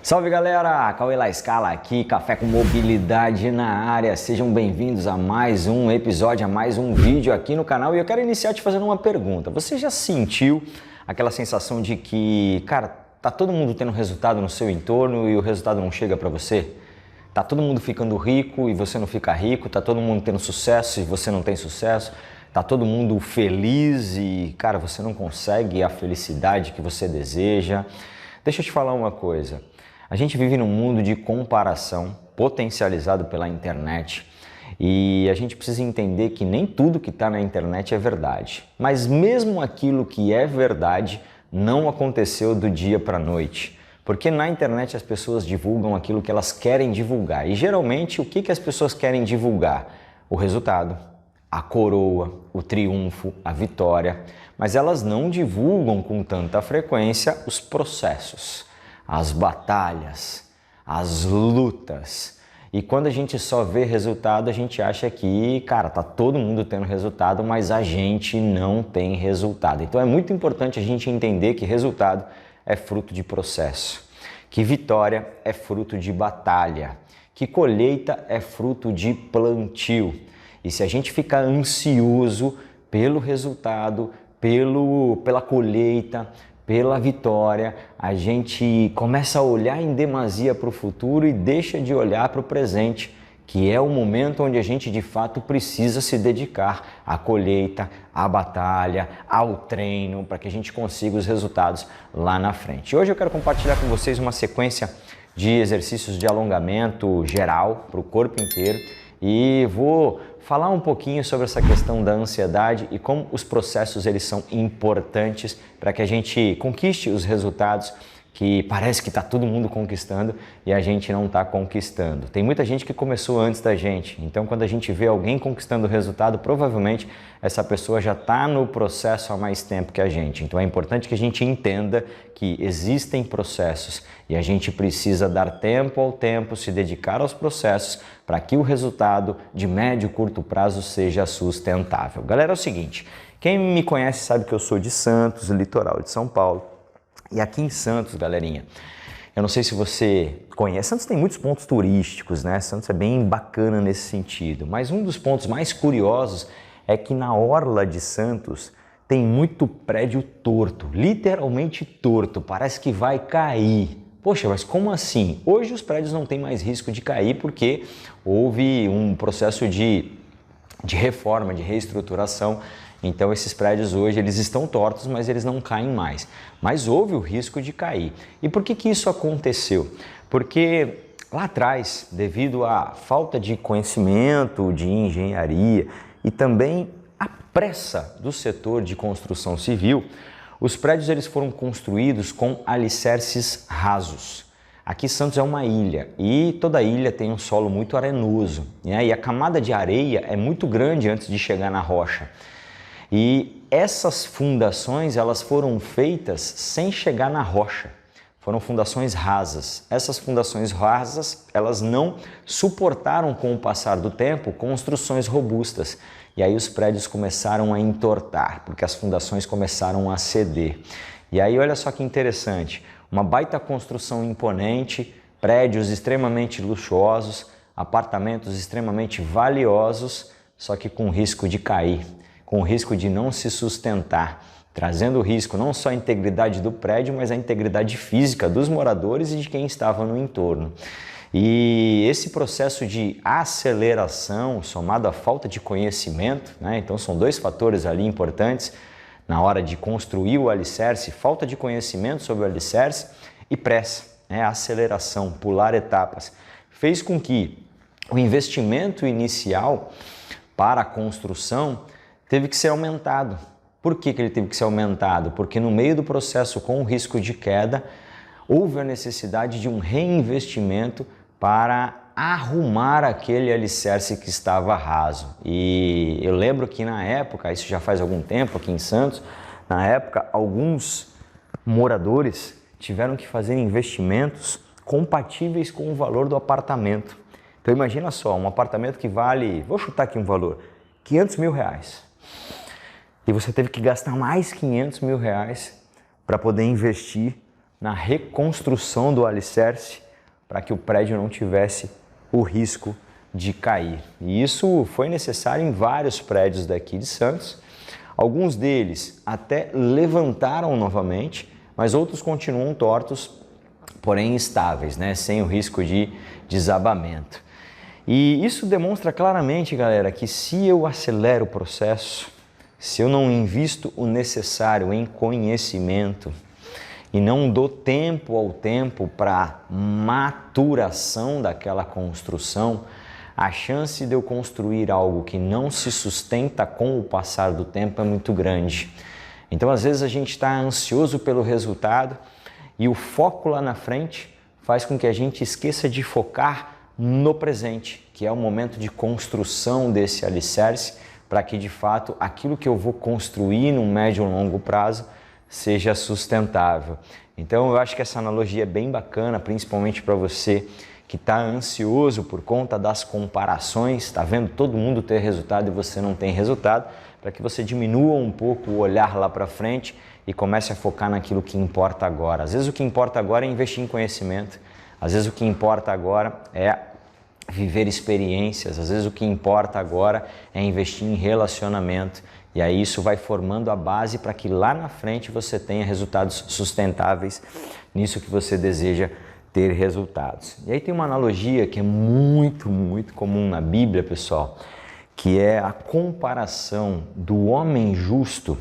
Salve galera, Cauê La Scala aqui, Café com Mobilidade na área. Sejam bem-vindos a mais um episódio, a mais um vídeo aqui no canal. E eu quero iniciar te fazendo uma pergunta. Você já sentiu aquela sensação de que, cara, tá todo mundo tendo resultado no seu entorno e o resultado não chega para você? Tá todo mundo ficando rico e você não fica rico, tá todo mundo tendo sucesso e você não tem sucesso, tá todo mundo feliz e, cara, você não consegue a felicidade que você deseja. Deixa eu te falar uma coisa. A gente vive num mundo de comparação potencializado pela internet e a gente precisa entender que nem tudo que está na internet é verdade. Mas mesmo aquilo que é verdade não aconteceu do dia para a noite. Porque na internet as pessoas divulgam aquilo que elas querem divulgar. E geralmente o que as pessoas querem divulgar? O resultado, a coroa, o triunfo, a vitória. Mas elas não divulgam com tanta frequência os processos, as batalhas, as lutas. E quando a gente só vê resultado, a gente acha que, cara, tá todo mundo tendo resultado, mas a gente não tem resultado. Então é muito importante a gente entender que resultado é fruto de processo, que vitória é fruto de batalha, que colheita é fruto de plantio. E se a gente ficar ansioso pelo resultado, pela colheita, pela vitória, a gente começa a olhar em demasia para o futuro e deixa de olhar para o presente, que é o momento onde a gente de fato precisa se dedicar à colheita, à batalha, ao treino, para que a gente consiga os resultados lá na frente. Hoje eu quero compartilhar com vocês uma sequência de exercícios de alongamento geral para o corpo inteiro e vou falar um pouquinho sobre essa questão da ansiedade e como os processos eles são importantes para que a gente conquiste os resultados que parece que está todo mundo conquistando e a gente não está conquistando. Tem muita gente que começou antes da gente, então quando a gente vê alguém conquistando o resultado, provavelmente essa pessoa já está no processo há mais tempo que a gente. Então é importante que a gente entenda que existem processos e a gente precisa dar tempo ao tempo, se dedicar aos processos para que o resultado de médio e curto prazo seja sustentável. Galera, é o seguinte, quem me conhece sabe que eu sou de Santos, litoral de São Paulo. E aqui em Santos, galerinha, eu não sei se você conhece, Santos tem muitos pontos turísticos, né? Santos é bem bacana nesse sentido, mas um dos pontos mais curiosos é que na orla de Santos tem muito prédio torto, literalmente torto, parece que vai cair. Poxa, mas como assim? Hoje os prédios não têm mais risco de cair porque houve um processo de reforma, de reestruturação. Então esses prédios hoje eles estão tortos, mas eles não caem mais. Mas houve o risco de cair. E por que isso aconteceu? Porque lá atrás, devido à falta de conhecimento, de engenharia e também a pressa do setor de construção civil, os prédios eles foram construídos com alicerces rasos. Aqui Santos é uma ilha e toda ilha tem um solo muito arenoso, né? E a camada de areia é muito grande antes de chegar na rocha. E essas fundações elas foram feitas sem chegar na rocha, foram fundações rasas. Essas fundações rasas elas não suportaram com o passar do tempo construções robustas e aí os prédios começaram a entortar porque as fundações começaram a ceder. E aí olha só que interessante, uma baita construção imponente, prédios extremamente luxuosos, apartamentos extremamente valiosos, só que com risco de cair, com risco de não se sustentar, trazendo risco não só à integridade do prédio, mas à integridade física dos moradores e de quem estava no entorno. E esse processo de aceleração, somado à falta de conhecimento, né? Então são dois fatores ali importantes na hora de construir o alicerce, falta de conhecimento sobre o alicerce e pressa, né? Aceleração, pular etapas, fez com que o investimento inicial para a construção teve que ser aumentado. Por que ele teve que ser aumentado? Porque no meio do processo com o risco de queda, houve a necessidade de um reinvestimento para arrumar aquele alicerce que estava raso. E eu lembro que na época, isso já faz algum tempo aqui em Santos, na época alguns moradores tiveram que fazer investimentos compatíveis com o valor do apartamento. Então imagina só, um apartamento que vale, vou chutar aqui um valor, R$500 mil. E você teve que gastar mais R$500 mil para poder investir na reconstrução do alicerce para que o prédio não tivesse o risco de cair. E isso foi necessário em vários prédios daqui de Santos. Alguns deles até levantaram novamente, mas outros continuam tortos, porém estáveis, né? Sem o risco de desabamento. E isso demonstra claramente, galera, que se eu acelero o processo, se eu não invisto o necessário em conhecimento e não dou tempo ao tempo para maturação daquela construção, a chance de eu construir algo que não se sustenta com o passar do tempo é muito grande. Então, às vezes, a gente está ansioso pelo resultado e o foco lá na frente faz com que a gente esqueça de focar no presente, que é o momento de construção desse alicerce, para que, de fato, aquilo que eu vou construir no médio e longo prazo seja sustentável. Então, eu acho que essa analogia é bem bacana, principalmente para você que está ansioso por conta das comparações, está vendo todo mundo ter resultado e você não tem resultado, para que você diminua um pouco o olhar lá para frente e comece a focar naquilo que importa agora. Às vezes o que importa agora é investir em conhecimento, às vezes o que importa agora é viver experiências, às vezes o que importa agora é investir em relacionamento. E aí isso vai formando a base para que lá na frente você tenha resultados sustentáveis nisso que você deseja ter resultados. E aí tem uma analogia que é muito comum na Bíblia, pessoal, que é a comparação do homem justo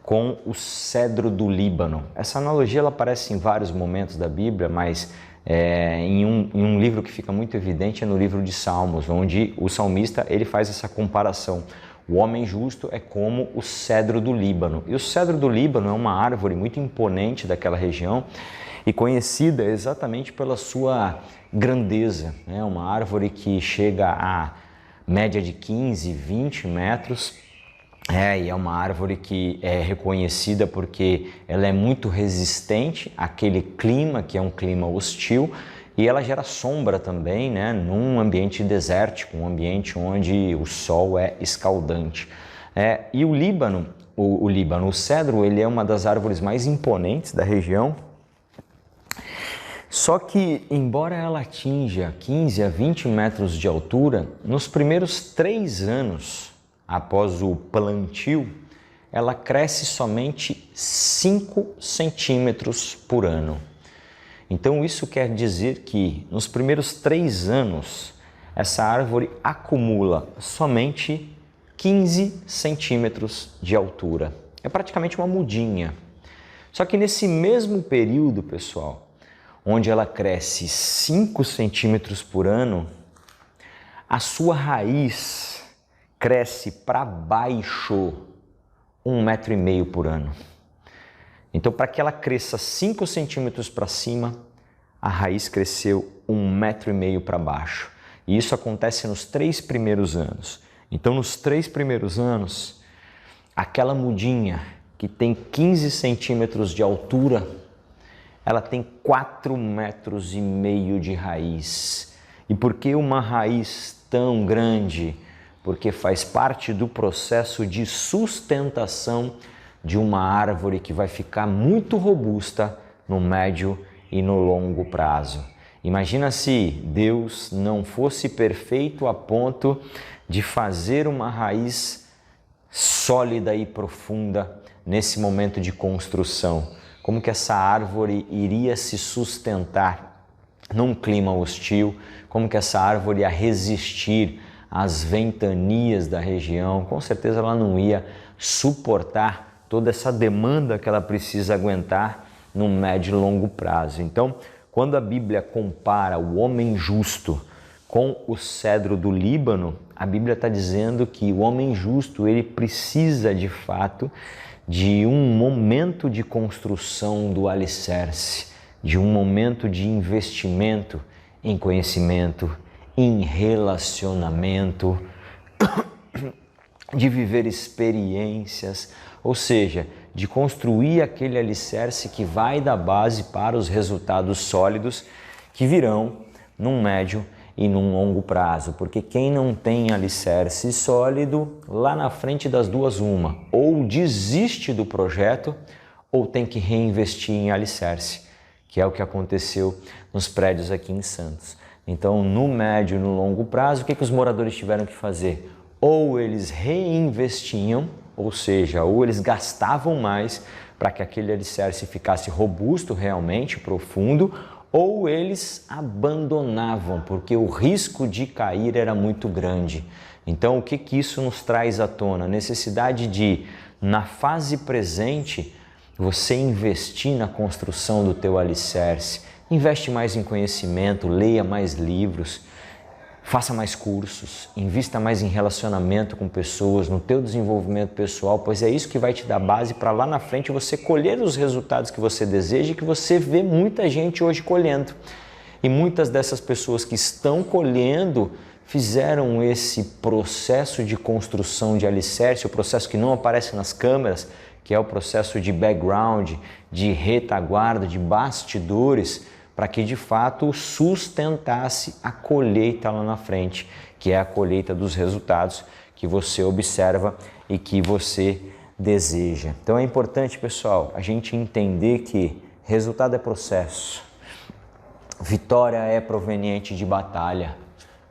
com o cedro do Líbano. Essa analogia ela aparece em vários momentos da Bíblia, mas em um livro que fica muito evidente é no livro de Salmos, onde o salmista ele faz essa comparação. O homem justo é como o cedro do Líbano. E o cedro do Líbano é uma árvore muito imponente daquela região e conhecida exatamente pela sua grandeza. É uma árvore que chega a média de 15, 20 metros. E é uma árvore que é reconhecida porque ela é muito resistente àquele clima, que é um clima hostil, e ela gera sombra também, né, num ambiente desértico, um ambiente onde o sol é escaldante. E o Líbano, o cedro, ele é uma das árvores mais imponentes da região. Só que, embora ela atinja 15 a 20 metros de altura, nos primeiros 3 anos após o plantio, ela cresce somente 5 centímetros por ano. Então isso quer dizer que nos primeiros 3 anos, essa árvore acumula somente 15 centímetros de altura. É praticamente uma mudinha. Só que nesse mesmo período, pessoal, onde ela cresce 5 centímetros por ano, a sua raiz cresce para baixo 1,5 m por ano. Então, para que ela cresça 5 centímetros para cima, a raiz cresceu 1,5 m para baixo. E isso acontece nos 3 primeiros anos. Então, nos 3 primeiros anos, aquela mudinha que tem 15 centímetros de altura, ela tem 4,5 metros de raiz. E por que uma raiz tão grande? Porque faz parte do processo de sustentação de uma árvore que vai ficar muito robusta no médio e no longo prazo. Imagina se Deus não fosse perfeito a ponto de fazer uma raiz sólida e profunda nesse momento de construção. Como que essa árvore iria se sustentar num clima hostil? Como que essa árvore ia resistir às ventanias da região? Com certeza ela não ia suportar toda essa demanda que ela precisa aguentar no médio e longo prazo. Então, quando a Bíblia compara o homem justo com o cedro do Líbano, a Bíblia está dizendo que o homem justo ele precisa de fato de um momento de construção do alicerce, de um momento de investimento em conhecimento, em relacionamento, de viver experiências, ou seja, de construir aquele alicerce que vai dar base para os resultados sólidos que virão num médio e num longo prazo, porque quem não tem alicerce sólido, lá na frente das duas uma, ou desiste do projeto ou tem que reinvestir em alicerce. que é o que aconteceu nos prédios aqui em Santos. Então, no médio e no longo prazo, o que os moradores tiveram que fazer? Ou eles reinvestiam, ou seja, ou eles gastavam mais para que aquele alicerce ficasse robusto, realmente profundo, ou eles abandonavam, porque o risco de cair era muito grande. Então, o que isso nos traz à tona? A necessidade de, na fase presente, você investir na construção do teu alicerce. Investe mais em conhecimento, leia mais livros, faça mais cursos, invista mais em relacionamento com pessoas, no teu desenvolvimento pessoal, pois é isso que vai te dar base para lá na frente você colher os resultados que você deseja e que você vê muita gente hoje colhendo. E muitas dessas pessoas que estão colhendo fizeram esse processo de construção de alicerce, o processo que não aparece nas câmeras, que é o processo de background, de retaguarda, de bastidores, para que de fato sustentasse a colheita lá na frente, que é a colheita dos resultados que você observa e que você deseja. Então é importante, pessoal, a gente entender que resultado é processo, vitória é proveniente de batalha,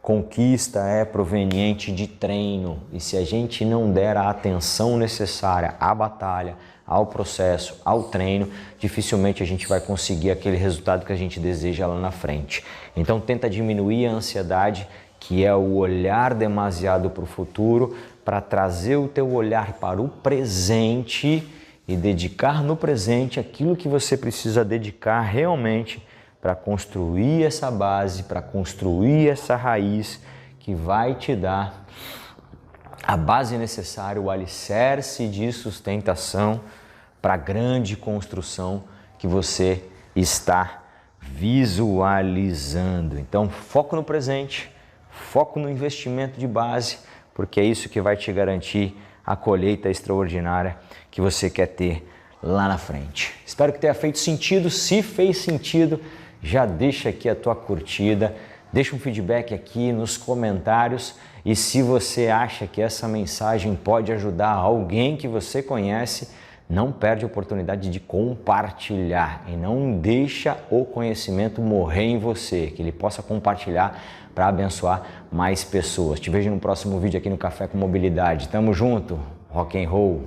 conquista é proveniente de treino, e se a gente não der a atenção necessária à batalha, ao processo, ao treino, dificilmente a gente vai conseguir aquele resultado que a gente deseja lá na frente. Então tenta diminuir a ansiedade, que é o olhar demasiado para o futuro, para trazer o teu olhar para o presente e dedicar no presente aquilo que você precisa dedicar realmente para construir essa base, para construir essa raiz que vai te dar a base necessária, o alicerce de sustentação para a grande construção que você está visualizando. Então, foco no presente, foco no investimento de base, porque é isso que vai te garantir a colheita extraordinária que você quer ter lá na frente. Espero que tenha feito sentido. Se fez sentido, já deixa aqui a tua curtida, deixa um feedback aqui nos comentários. E se você acha que essa mensagem pode ajudar alguém que você conhece, não perde a oportunidade de compartilhar e não deixa o conhecimento morrer em você, que ele possa compartilhar para abençoar mais pessoas. Te vejo no próximo vídeo aqui no Café com Mobilidade. Tamo junto, rock and roll!